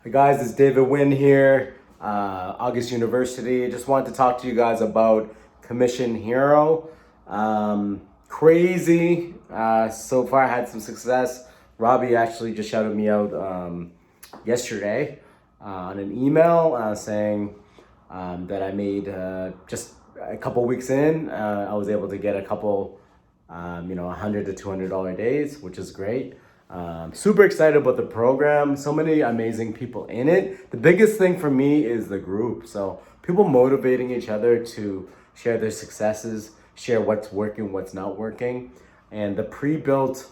Hey guys, it's David Wynn here, August University. I just wanted to talk to you guys about Commission Hero. Crazy. So far, I had some success. Robbie actually just shouted me out yesterday on an email saying that I made just a couple weeks in. I was able to get a couple, $100 to $200 days, which is great. Super excited about the program. So many amazing people in it. The biggest thing for me is the group. So people motivating each other to share their successes, share what's working, what's not working, and the pre-built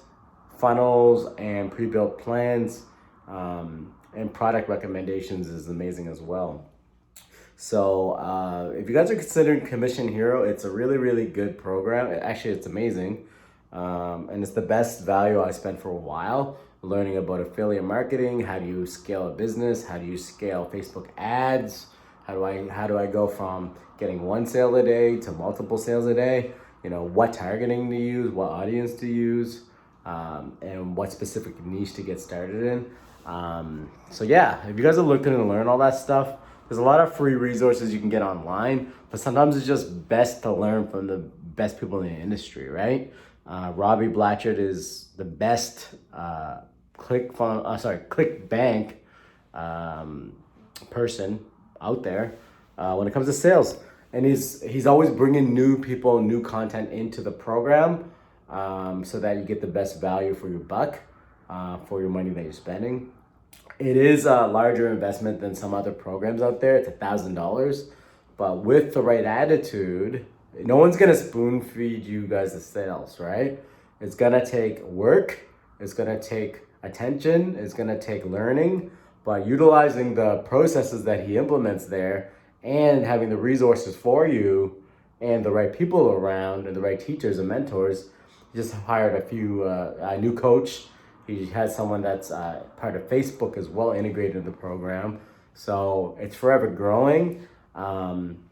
funnels and pre-built plans and product recommendations is amazing as well. So if you guys are considering Commission Hero, it's a really, really good program. Actually, it's amazing. And it's the best value I spent for a while learning about affiliate marketing. How do you scale a business? How do you scale Facebook ads? How do I go from getting one sale a day to multiple sales a day? What targeting to use, what audience to use, and what specific niche to get started in. So yeah, if you guys are looking to learn all that stuff, there's a lot of free resources you can get online, but sometimes it's just best to learn from the best people in the industry, right? Robbie Blatchard is the best ClickBank person out there when it comes to sales, and he's always bringing new people, new content into the program, so that you get the best value for your buck, for your money that you're spending. It is a larger investment than some other programs out there. It's $1,000, but with the right attitude, no one's gonna spoon feed you guys the sales, right? It's gonna take work, it's gonna take attention, it's gonna take learning, but utilizing the processes that he implements there and having the resources for you and the right people around and the right teachers and mentors. He just hired a new coach. He has someone that's part of Facebook as well, integrated in the program. So it's forever growing.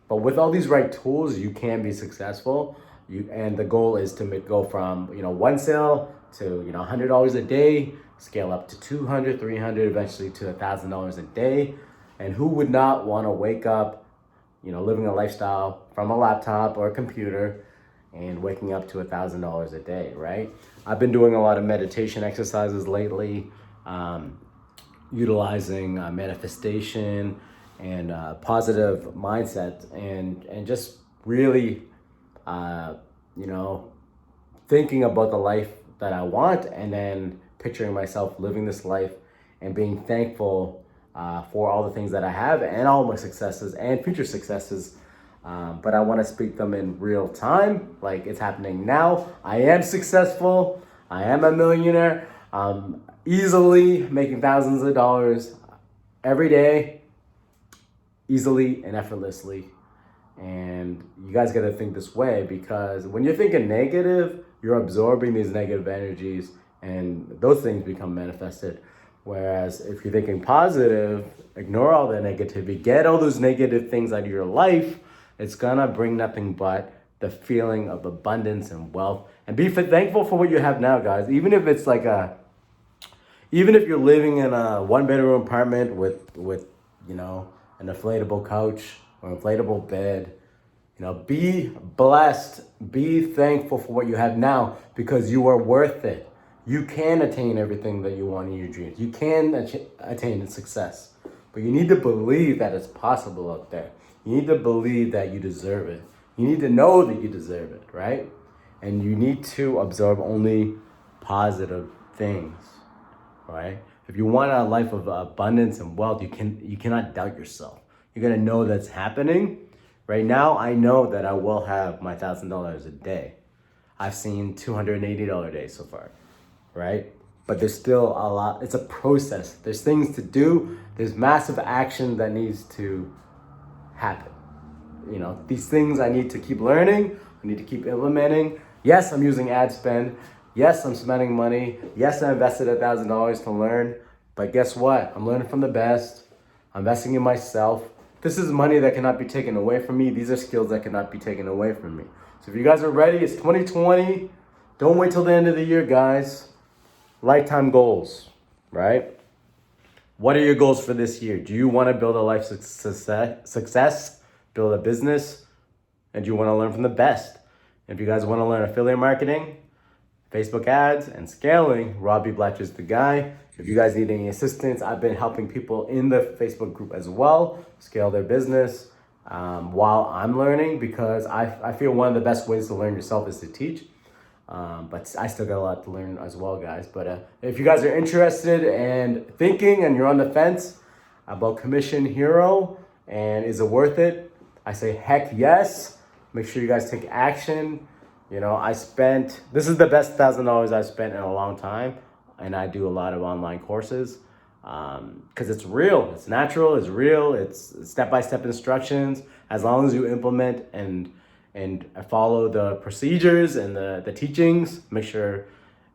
But with all these right tools, you can be successful. And the goal is to go from one sale to $100 a day, scale up to 200, 300, eventually to $1,000 a day. And who would not want to wake up, living a lifestyle from a laptop or a computer and waking up to $1,000 a day, right? I've been doing a lot of meditation exercises lately, utilizing manifestation and positive mindset, and just really, thinking about the life that I want, and then picturing myself living this life and being thankful for all the things that I have and all my successes and future successes. But I want to speak them in real time, like it's happening now. I am successful. I am a millionaire. Easily making thousands of dollars every day, easily and effortlessly. And you guys got to think this way, because when you're thinking negative, you're absorbing these negative energies and those things become manifested. Whereas if you're thinking positive, ignore all the negativity, get all those negative things out of your life, it's gonna bring nothing but the feeling of abundance and wealth. And be thankful for what you have now, guys. Even if it's even if you're living in a one-bedroom apartment with an inflatable couch or inflatable bed, be blessed, be thankful for what you have now, because you are worth it. You can attain everything that you want in your dreams. You can attain success, but you need to believe that it's possible out there. You need to believe that you deserve it. You need to know that you deserve it, right? And you need to absorb only positive things, right? If you want a life of abundance and wealth, you cannot doubt yourself. You're gonna know that's happening. Right now, I know that I will have my $1,000 a day. I've seen $280 days so far, right? But there's still a lot. It's a process. There's things to do. There's massive action that needs to happen. These things I need to keep learning. I need to keep implementing. Yes, I'm using ad spend. Yes, I'm spending money. Yes, I invested $1,000 to learn. But guess what? I'm learning from the best. I'm investing in myself. This is money that cannot be taken away from me. These are skills that cannot be taken away from me. So if you guys are ready, it's 2020. Don't wait till the end of the year, guys. Lifetime goals, right? What are your goals for this year? Do you want to build a life success, build a business, and do you want to learn from the best? If you guys want to learn affiliate marketing, Facebook ads, and scaling, Robbie Blatch is the guy. If you guys need any assistance, I've been helping people in the Facebook group as well scale their business while I'm learning, because I feel one of the best ways to learn yourself is to teach. But I still got a lot to learn as well, guys. But if you guys are interested and thinking and you're on the fence about Commission Hero and is it worth it, I say heck yes. Make sure you guys take action. You know, this is the best $1,000 I've spent in a long time, and I do a lot of online courses because it's real, it's natural, it's real, it's step-by-step instructions. As long as you implement and follow the procedures and the teachings, make sure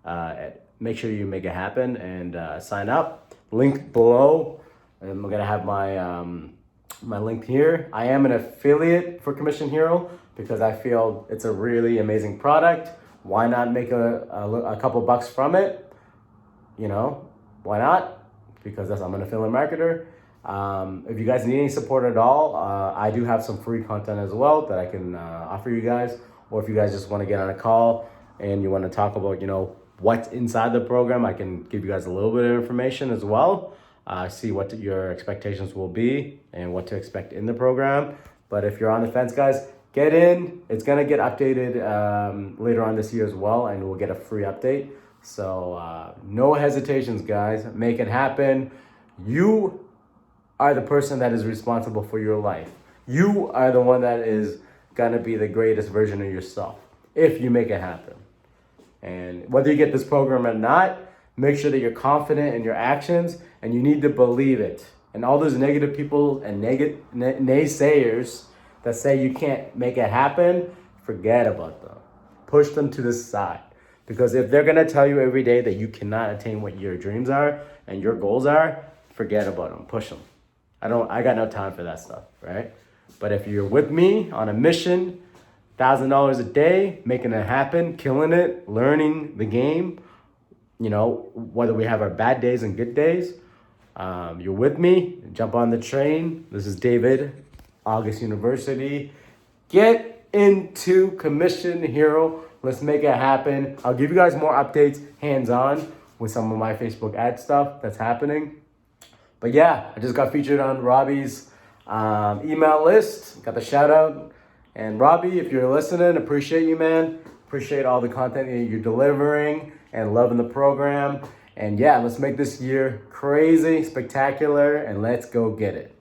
you make it happen and sign up. Link below. I'm gonna have my link here. I am an affiliate for Commission Hero because I feel it's a really amazing product. Why not make a couple bucks from it? You know, why not? Because I'm an affiliate marketer. If you guys need any support at all, I do have some free content as well that I can offer you guys. Or if you guys just want to get on a call and you want to talk about, you know, what's inside the program, I can give you guys a little bit of information as well. See what your expectations will be and what to expect in the program. But if you're on the fence, guys, get in. It's going to get updated later on this year as well, and we'll get a free update. So no hesitations, guys. Make it happen. You are the person that is responsible for your life. You are the one that is going to be the greatest version of yourself if you make it happen. And whether you get this program or not, make sure that you're confident in your actions, and you need to believe it. And all those negative people and naysayers that say you can't make it happen, forget about them. Push them to the side. Because if they're gonna tell you every day that you cannot attain what your dreams are and your goals are, forget about them, push them. I got no time for that stuff, right? But if you're with me on a mission, $1,000 a day, making it happen, killing it, learning the game, you know, whether we have our bad days and good days, you're with me, jump on the train. This is David, August University. Get into Commission Hero. Let's make it happen. I'll give you guys more updates hands-on with some of my Facebook ad stuff that's happening. But yeah, I just got featured on Robbie's email list. Got the shout out. And Robbie, if you're listening, appreciate you, man. Appreciate all the content that you're delivering and loving the program. And yeah, let's make this year crazy, spectacular, and let's go get it.